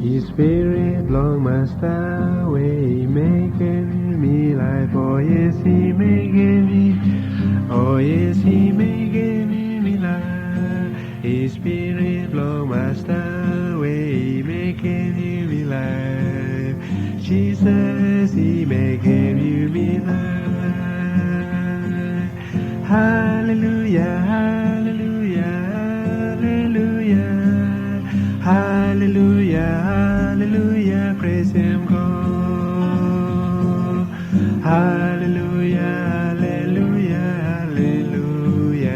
His Spirit long must away, making me life. Oh yes, He making me. Oh yes, He making me life. His Spirit long must away, making me life. Jesus, He making me life. Hallelujah, hallelujah, hallelujah. Hallelujah, hallelujah, praise Him, God. Hallelujah, hallelujah, hallelujah.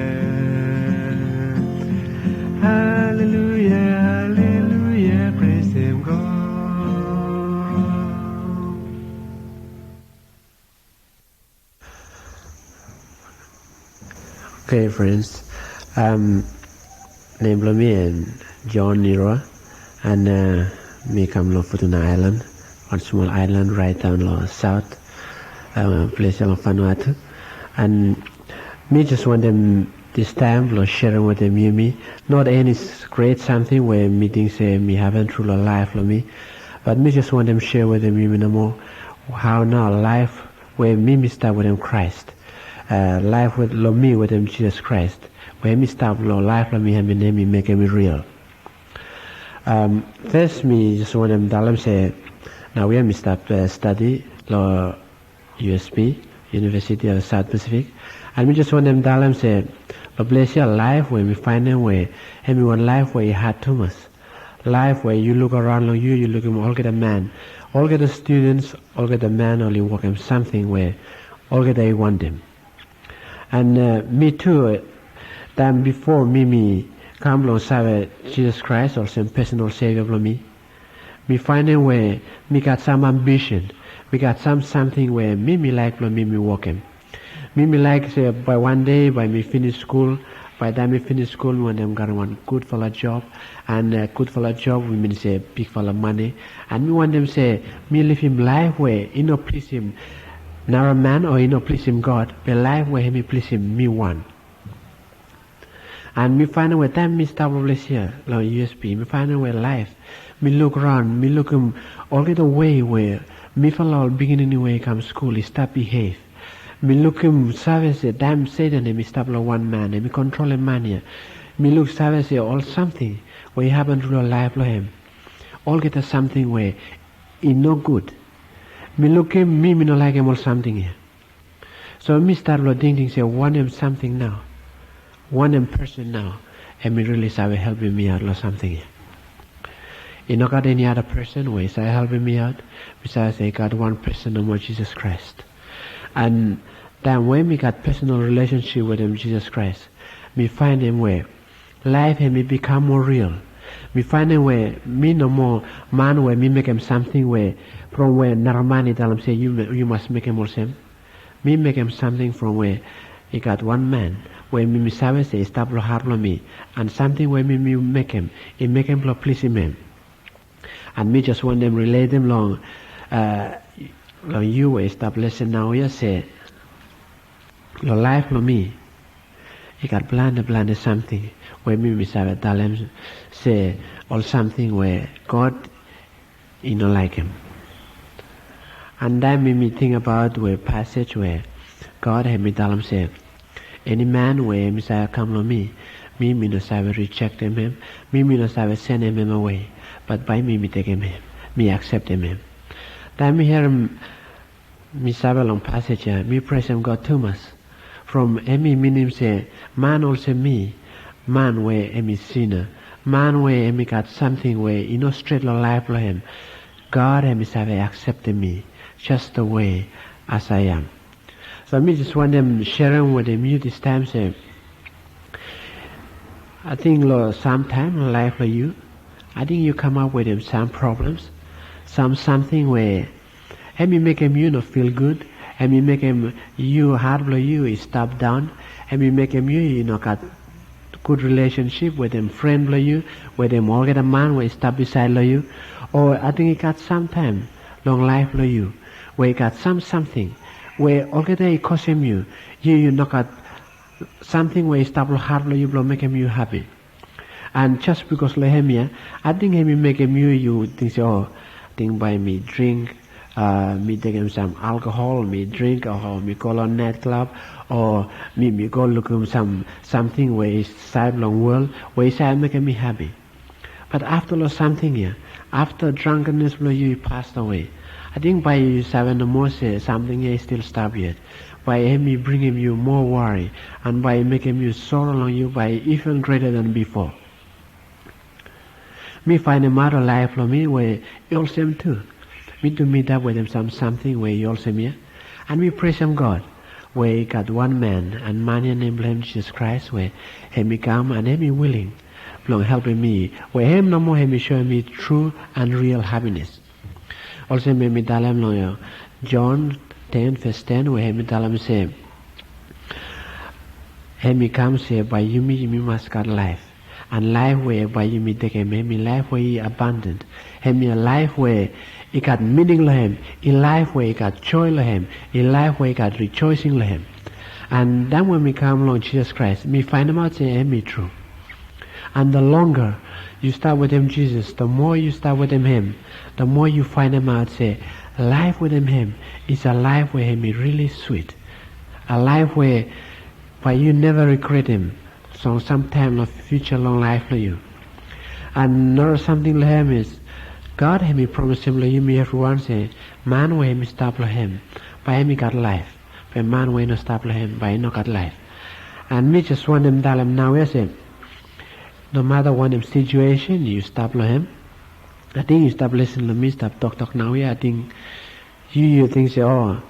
Hallelujah, hallelujah, praise Him, God. Okay, friends. Name me and John Nero, and me come to Fortuna Island, one small island right down the south, place of Vanuatu, and me just want them this time sharing with them me, not any great something where meeting say me having through a life for me, but me just want them share with them no more how now life where me start with them Christ, life with me with them Jesus Christ. When me start life, let me have me name me make me real. First, me just want them dalam say, now we have me start study law USP University of South Pacific, and me just want them dalam say, bless your life where we find them way, and me want life where you had too much, life where you look around like you look at all get a man, all get the students, all get the man only work them something where all get they want them, and me too. Then before me come alongside Jesus Christ or some personal Savior for me find a way, me got some ambition, we got something where me like me working. Me like say by one day by me finish school, by the time me finish school when I'm got one good for a job, and good for a job we mean say big for a money, and me want them say me live him life where you know please him, not a man or you know please him God, but life where me please him me one. And me find a way time me start over here, like USB, me find a way life. Me look around, me look all the way where me follow beginning way come school, he start behave. Me look service damn Satan me stop like one man, and me control a man here. Me look service all something where he happen to real life like him. All get a something where he no good. Me look him, me no like him or something here. So me start thinking say want him something now. One person now, and me really start helping me out or something. You not got any other person where start helping me out. Besides, I got one person, no more Jesus Christ. And then when we got personal relationship with him, Jesus Christ, me find him where life and me become more real. Me find him where me no more man where me make him something where from where Naramani tell him say you must make him all same. Me make him something from where he got one man. When me sabe say stop lo harlo me, and something when me make him, it make him please him. And me just want them relate them long you way stop listen now you say lo life lo me. He got blanda something where me sabe tell him say or something where God you know like him. And then me think about where passage where God had me tell him say any man where Messiah come to me no sabe reject him, me no sabe send him away, but by me take him, me accept him. Then me hear him, me sabe long passage here, me praise him God too much. From me meaning say, man also me, man where me sinner, man where me got something where you know straight life for him. God me sabe accept me just the way as I am. So me just want them sharing with them you this time say I think sometime in life for you I think you come up with them some problems, something where and me make him you know feel good, and me make him you hard for you stop down, and me make him you know got good relationship with them friend for you, with them all get a man where stop beside you, or I think it got sometime long life for you where it got something where all the day cost him you knock at something where stop hard you blow make him you happy. And just because Lahemia, I think he make a mu you think so, oh, think by me drink, me take some alcohol, me drink, or me go on nightclub, or me go look something where is side long world, where is make me happy. But after something here, after drunkenness you passed away. I think by you seven the more say something is still stop yet. By him bringing you more worry, and by making you sorrow on you by even greater than before. Me find a matter life for me where you all same too. Me to meet up with them something where you all same here. And we praise him God. Where he got one man and man named him Jesus Christ where he come and he willing. Long helping me. Where him no more he showing me true and real happiness. Also me tell him no John 10 verse 10 where he tell him say he come say by you must got life. And life where by you take him, life where he abundant. Him a life where he got meaning to him, a life where he got joy to him, a life where he got rejoicing to him. And then when we come along Jesus Christ, we find him out say him true. And the longer you start with him Jesus, the more you start with him, the more you find him out say life with him is a life where him is really sweet. A life where you never regret him. So sometime of future long life for you. And another something to him is God he promised him to you everyone say man way he stop to him. By him he got life. But man way no stop to him, by him no got life. And me just want them tell him now I say no matter what him situation you stop to him. I think you stop listening to me, stop talk now I think you think say oh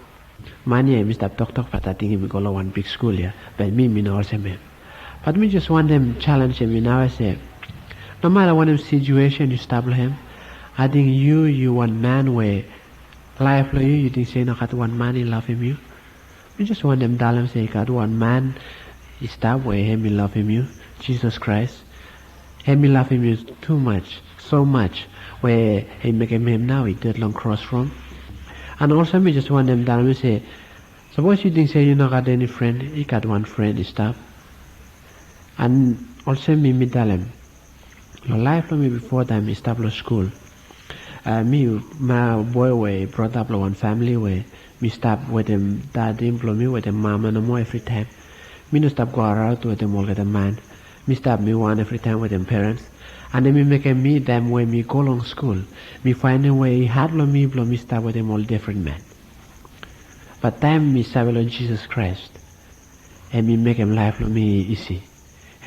man yeah me stop talk but I think he will go to one big school yeah. But me no also me. But me just want them challenge him now I say no matter what him situation you stop him. I think you one man where life for you think say no got one man he love him you. We just want them tell him say got one man he stop where him he love him you, Jesus Christ. Him he love him you too much, so much where he make him now he did long cross from. And also me just want them tell him say suppose you think say you not got any friend, he got one friend he stop. And also me tell him, your life for me before time established school. Me, my boy way brought up one family way. Me stop with them dad employ me with them mom and more every time. Me no stop go around with them all get a man. Me stop me one every time with them parents. And then me make me them way me go along school. Me find a way hard blow me stop with them all different men. But time me start with Jesus Christ. And me make him life for me easy.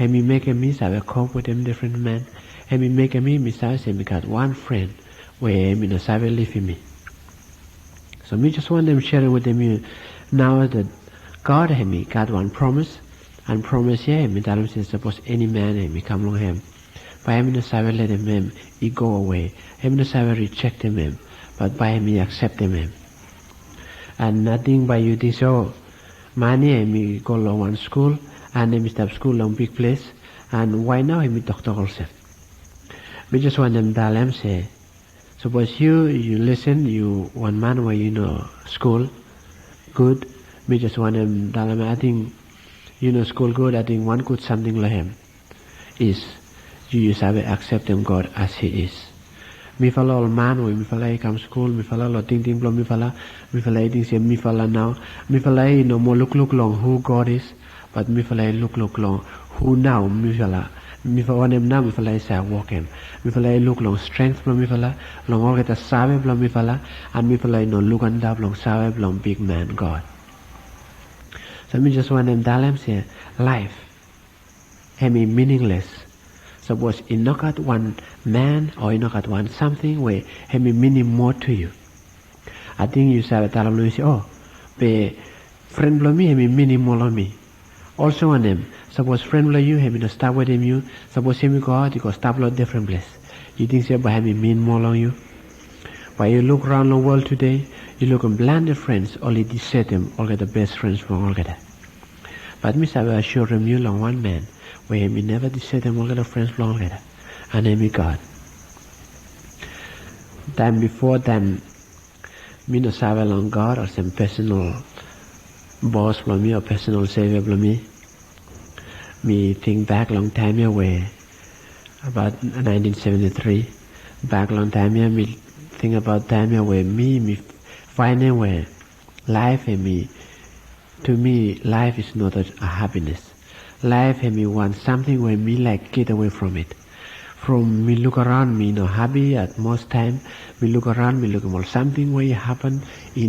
And me make me start cope with them different men. And me make me start say me got one friend where me no sabe live with me. So me just want them sharing with them now that God had me got one promise and promise yeah me tell him say suppose any man me come along him. By him no sabe let him he go away. Him no sabe reject him but by him he accept him. And nothing by you think so money me go along one school. And then we stop school on big place. And why now he doctor also? We just want them tell them say, suppose you listen, you one man where you know school good. We just want them tell them I think you know school good. I think one good something like him is you have to accept him God as he is. Me follow all man when me follow come school. Me follow lo ting blow me follow eating say me follow now. Me follow no more look long who God is. But me feel look long who now me feel him now me feel say walk him me feel look long strength from me feel long all get a sabe from me feel and me feel no look and up long sabe long big man God. So me just want them tell him say life him meaningless. Suppose you not got one man or you not got one something where him meaning more to you. I think you say tell him say oh be friend blow me him meaning more on me. Also on them, suppose friend like you, him in a stop with him you, suppose him go out, you go stop lot different place. You think say by him mean more on you? But you look around the world today, you look and blended friends, only deceive them, all get the best friends from all get that. But me say I assure him you long one man, where him never deceive them all get the friends from all get that. And him God. Time before time, me no sabe long God or some personal boss from me or personal savior from me. Me think back long time away. about 1973. Back long time here, me think about time here where me finding where life and me. To me, life is not a happiness. Life and me want something where me like get away from it. From me look around, me no happy at most time. Me look around, me look for something where it happen,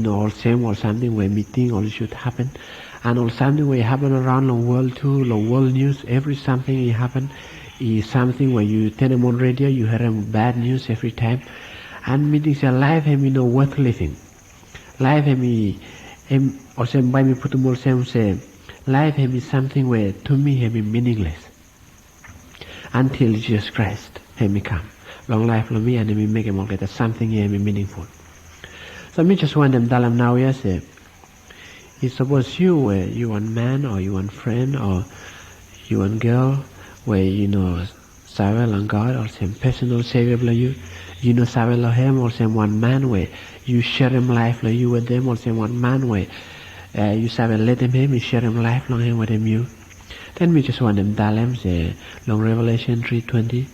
all same or something where me think all should happen. And all something where it happen around the world too, the world news, every something it happen is something where you turn them on radio, you hear them bad news every time. And me think life and me no worth living. Life and me, or same by me put them all same say, life and me something where to me have me meaningless. Until Jesus Christ have me come. Long life long me and me make him all get something have me meaningful. So me just want them tell them now yes, it's suppose you where you want man or you want friend or you want girl where serve along God or same personal savior like you know serve along him or same one man where you share him life like you with them or same one man where you serve and let him you share him life long him with him you. Then we just want them tell him say long Revelation 3:20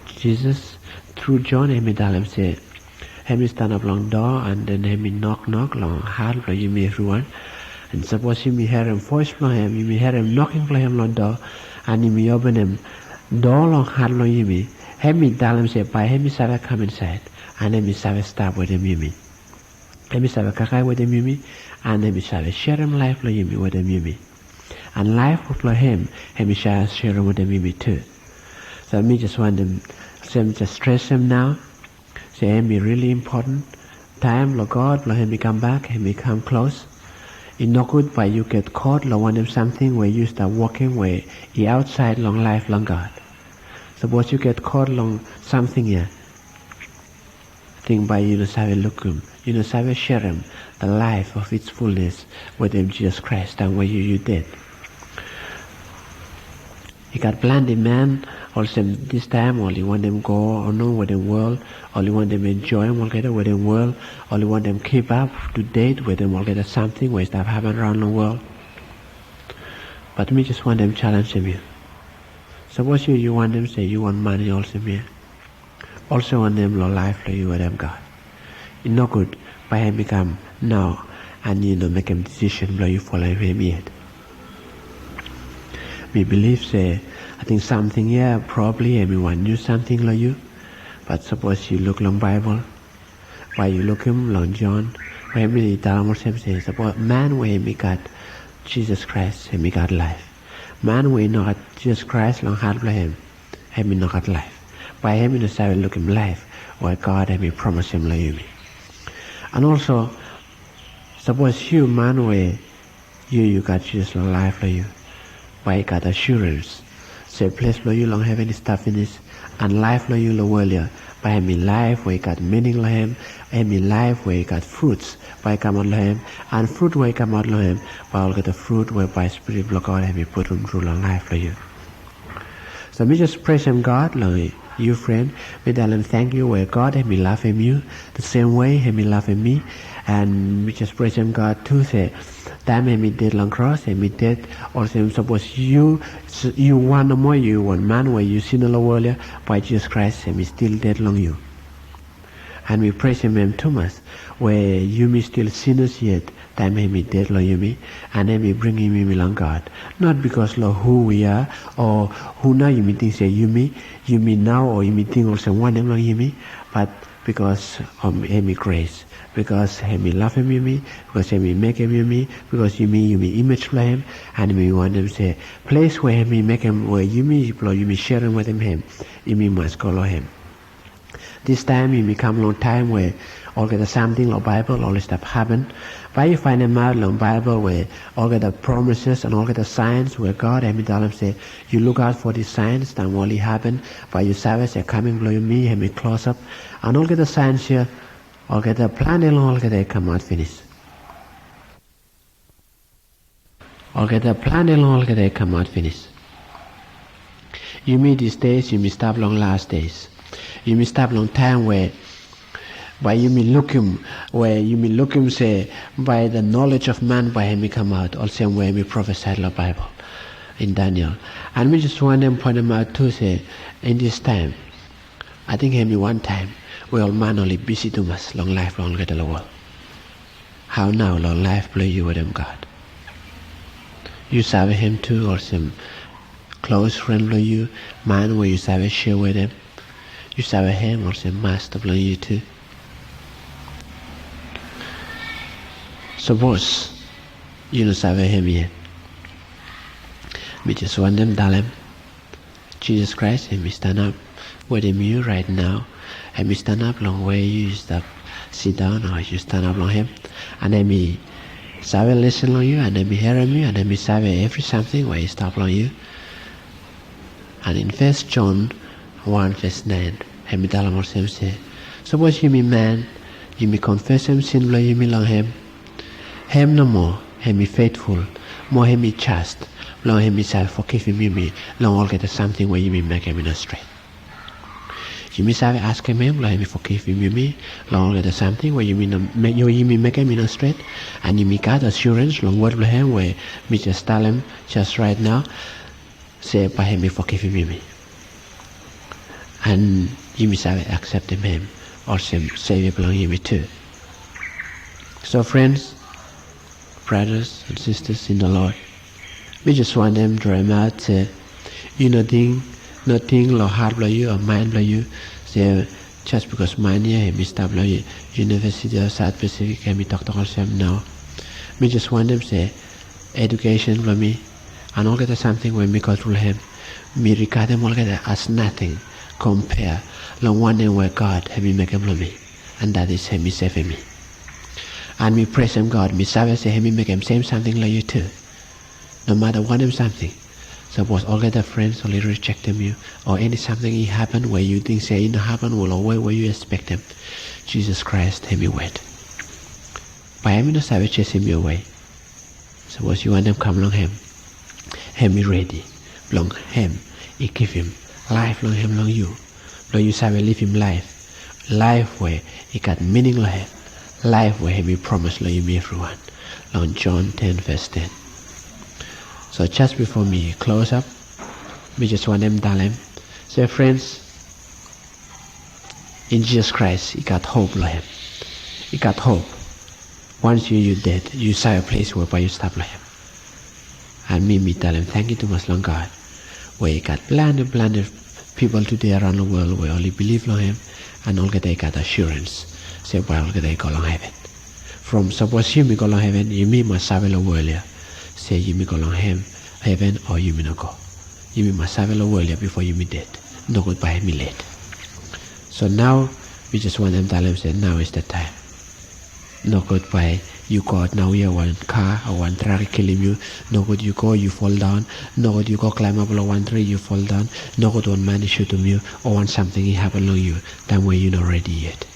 Jesus through John him tell him say him stand up long door and then him knock long hard like you may everyone. And suppose you may hear him voice from him, you may hear him knocking for him long door and you may open him door long hard long you may him tell him say by him serve come inside and him serve stop with him you may him serve kakai with him you may and him serve share him life like you may with him you may and life for him shall share him with him you may too. So me just want them just stress him now. Say him be really important. Time Lord God, let him come back, him come close. It's not good but you get caught, Lord want him something where you start walking where he outside long life, long God. Suppose you get caught long something here. Think by you know look him, you know share him the life of its fullness with him Jesus Christ and where you did. He got blinded man, also this time all you want them go or know with the world, all you want them enjoy all get with the world, all you want them keep up to date with them all get something where stuff happen around the world. But me just want them challenge them here. Suppose you want them say you want money also here. Also want them low life like you with them God. It's not good by him become now and make him decision like you follow him yet. Me believe say I think something here probably everyone knew something like you. But suppose you look long Bible, why you look him long John, where many Dharma say suppose man where he got Jesus Christ, he got life. Man where not Jesus Christ long hard for him, he not got life. By him in the side look him life, where God he promised him like you. And also suppose you man where you got Jesus long life like you. Why you got assurance. Say place where you long have any stuff in this and life like you long earlier. By him in life where you got meaning like him, him in life where you got fruits by come out like him, and fruit where you come out like him, by all get the fruit where by spirit of God he put on through long life like you. So me just praise him God like you friend, me tell him thank you where God he love him you the same way he love him me, and we just praise him God too say time he did long cross he did also suppose you want no more you want man where you sin the earlier by Jesus Christ he still dead long you, and we praise him too much where you me still sinners yet time he dead long you me and then we bring him along God not because Lord who we are or who now you me think say you me now or you me think also one them long you me but because of him grace. Because he love him you me, because he make him you me, because you me image for him, and we want them say place where he make him where you me sharing with him, you me must follow him. This time you become long time where all get something like Bible, all this stuff happen. But you find them out long Bible where all get the promises and all get the signs where God and me tell them say you look out for these signs that will only happen. By your service they're coming below me, and me close up, and all get the signs here. All get the plan and all get they come out finish. All get the plan and all get they come out finish. You meet these days, you may stop long last days. You may stop long time where by you may look him where you may look him say by the knowledge of man by him come out, all same way me prophesy the Bible. in Daniel. And we just want them point them out too, say, in this time, I think maybe one time, we all manually busy too much, long life, long get the world. How now, long life play you with them, God? You serve him too, or some close friend with you, man where you serve share with him. You serve him or some master with you too. Suppose you don't serve him yet. We just want them tell him, Jesus Christ, and we stand up with him you right now, and we stand up long way you stop, sit down, or you stand up long him, and then we serve listen on you, and then we hear him you, and then we serve every something where you stop on you. And in 1 John 1 verse 9, and we tell him also say, suppose you me man, you me confess him sin below you me long him no more, him be faithful, more him be just, long him be forgive him you me, long all get something where you me make him in a straight. You me say ask him, long him forgive him you me, long all get something where you me make him in a straight, and you me got assurance long word with him where me just tell him just right now, say by him me forgive him you me. And you me say accept him or some Savior belong you me too. So friends, brothers and sisters in the Lord, we just want them to draw out, say, you nothing lo hard blow you or mind blow you, say, just because mind here, me stop blow you, University of South Pacific, and me talk to ourselves now. We just want them say, education blow me, and all get something when me go through him, me regard them all get as nothing, compare, long one name where God have me make him blow me, and that is him me save me. And me praise him God, me service say him make him same something like you too. No matter what him something. Suppose all get the friends only reject him you, or any something he happen where you think say it not happen will always where you expect him. Jesus Christ, him you wait. By him no savage chase him your way. Suppose you want them come along him be ready. Long him, he give him life long him long you. Long you savage live him life. Life where he got meaning long him. Life where he promised you me everyone. Long John 10 verse 10. So just before me close up, we just want them to tell him, say friends, in Jesus Christ, he got hope like him. He got hope. Once you dead, you saw a place where you stop like him. And me tell him, thank you to much long God, where he got blinded people today around the world where only believe like him, and all get they got assurance. Say, why all get they go long heaven. From suppose you me go long heaven, you me must serve the world here. Say you me go long heaven or you me no go. You me must serve the world here before you me dead. No goodbye me late. So now we just want them to tell him, say now is the time. No goodbye. You got now here one car or one truck killing you. No good you go, you fall down. No good you go climb up on one tree, you fall down. No good one man shoot on you or want something he happen on you. That way you not ready yet.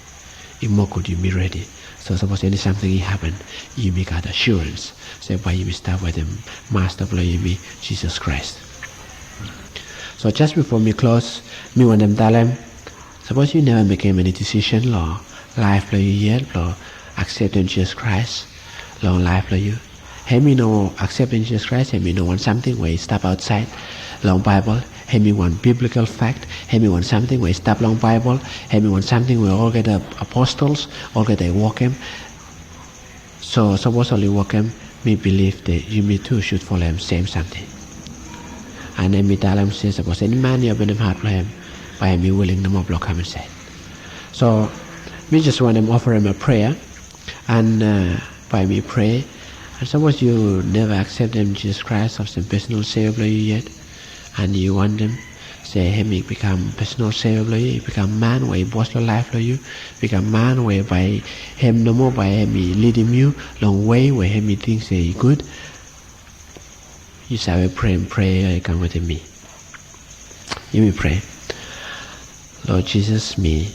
If more good you be ready. So suppose any something he happen, you me got assurance. Say why you me start with him, master blow you me, Jesus Christ. So just before me close, me want them tell him, suppose you never make any decision, law, life blow you yet, law, accepting Jesus Christ, long life blow you. Hey me no accepting Jesus Christ, hey me no want something where you step outside, long Bible. Hey me want biblical fact. Hey me want something where you stop long Bible. Hey me want something where all get apostles, all get they walk him. So suppose only walk him, me believe that you me too should follow him same something. And then me tell him say suppose any man you open him heart for him, by me willing no more block him and say. So me just want him offer him a prayer, and by me pray. And suppose you never accept him Jesus Christ or some personal savior yet. And you want them, say him he become personal savior, you become man where he boss your life for you, become man where by him no more by him he lead him you long way where him he thinks he good. You say pray, you come with me. You me pray. Lord Jesus, me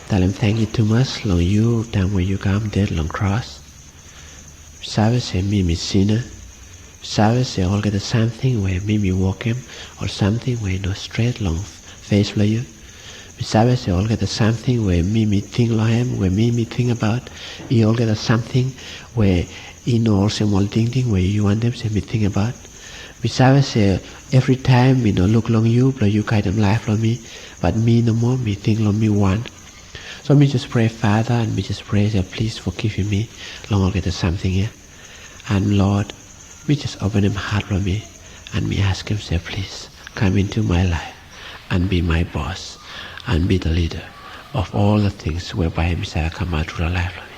tell him thank you too much, long you time when you come dead long cross. Service him me sinner. Service all get the same thing where me walk him, or something where no straight long face for you. Service all get the same thing where me think like him, where me think about. He all get the something where he know also small thing where you want them say me think about. We say every time look long you, but you guide them life on me, but me no more, me think long me one. So me just pray, Father, and me just pray that please forgive me, long I'll get something here. And Lord, me just open him heart for me, and me ask him, say, please come into my life and be my boss and be the leader of all the things whereby Messiah come out through the life of me.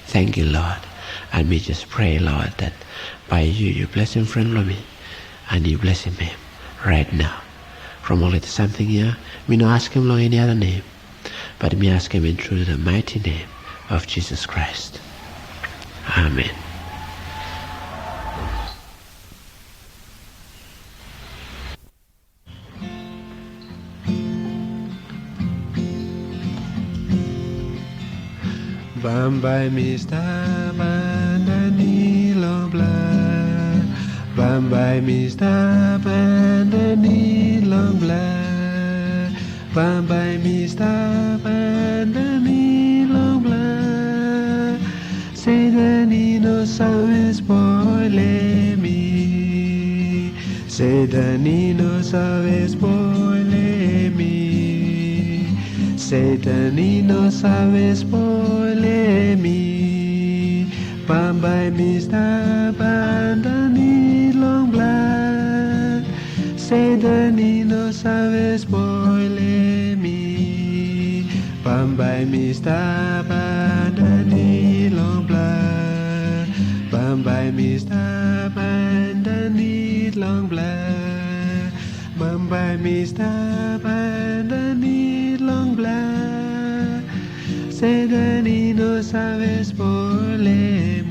Thank you, Lord. And me just pray, Lord, that by you bless him friend of me, and you bless him right now. From all it's something here, me not ask him long any other name, but me ask him in through the mighty name of Jesus Christ. Amen. Bambai mista bandani lo bla. Bambai mista bandani lo bla. Bambai mista bandani lo bla. Sedani no sabes mi. Sedani no sabes mi. Sedani no sabes mi. Bambai mista bandani long black. Sedani no sabes mi. Bambai mista bandani long black. Bambai mista bandani long black. Bambai mista bandani long black. Sedani no sabes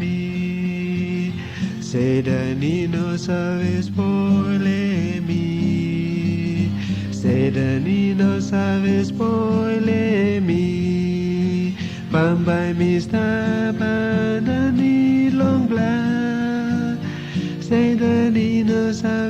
mi. Sedani no sabes mi. Sedani no sabes mi. Bambai mista bandani long black. Sedani no sabes